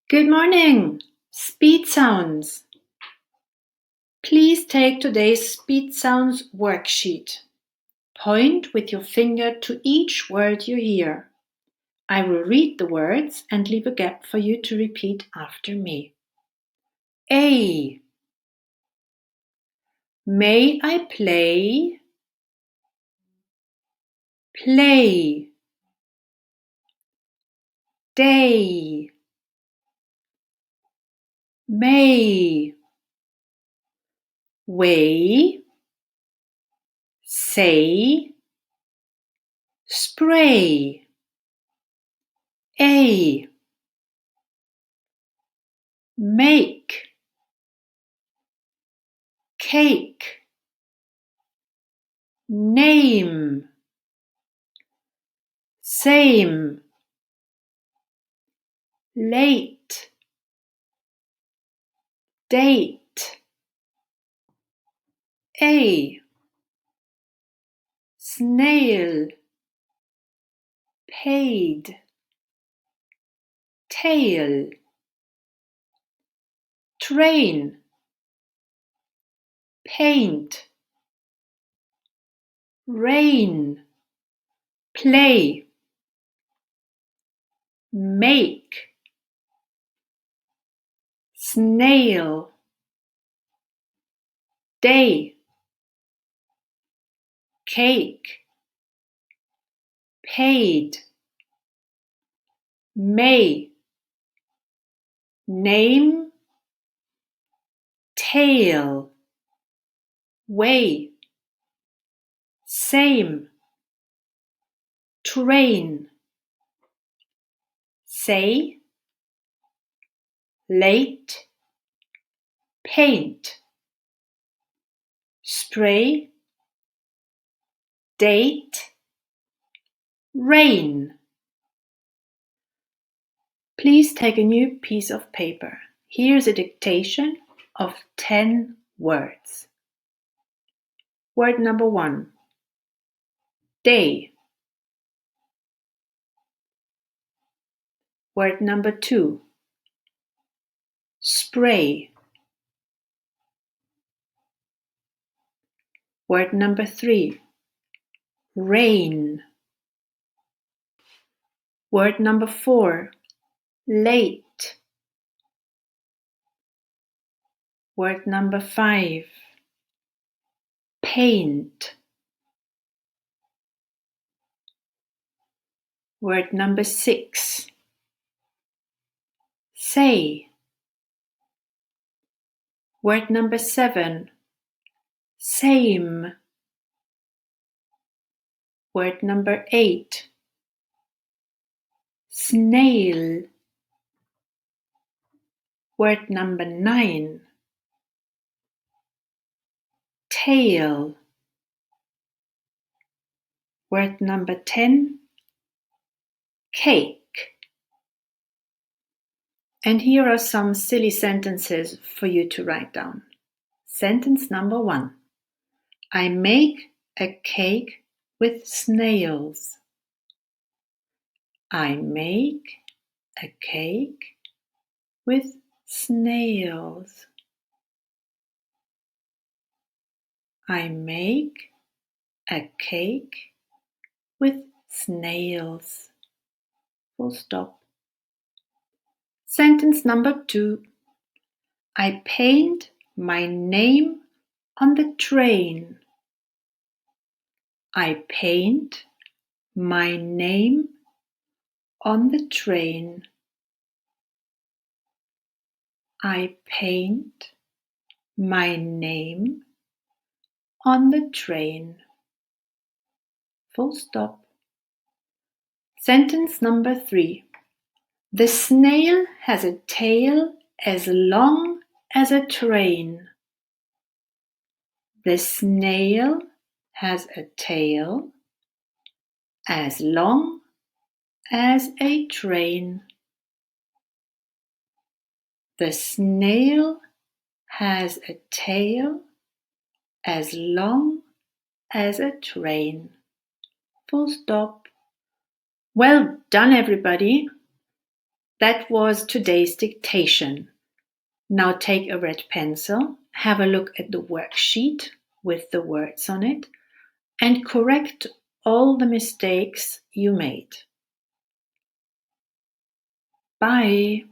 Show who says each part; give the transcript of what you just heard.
Speaker 1: Good morning! Speed sounds. Please take today's speed sounds worksheet. Point with your finger to each word you hear. I will read the words and leave a gap for you to repeat after me. A. May I play? Play. Day. May. Way. Say. Spray. A. Make. Cake. Name. Same. Late. Date. A. Snail. Paid. Tail. Train. Paint. Rain. Play. Make. Snail. Day. Cake. Paid. May. Name. Tail. Way. Same. Train. Say. Late. Paint. Spray. Date. Rain. Please take a new piece of paper. Here's a dictation of 10 words. Word number 1. Day. Word number 2. Spray. Word number 3. Rain. Word number 4. Late. Word number 5. Paint. Word number 6. Say. Word number 7. Same. Word number 8. Snail. Word number 9. Tail. Word number 10. Cake. And here are some silly sentences for you to write down. Sentence number 1. I make a cake with snails. I make a cake with snails. I make a cake with snails. Full stop. Sentence number 2. I paint my name on the train. I paint my name on the train. I paint my name on the train. Full stop. Sentence number 3. The snail has a tail as long as a train. The snail has a tail as long as a train. The snail has a tail as long as a train. Full stop. Well done, everybody. That was today's dictation. Now take a red pencil, have a look at the worksheet with the words on it, and correct all the mistakes you made. Bye.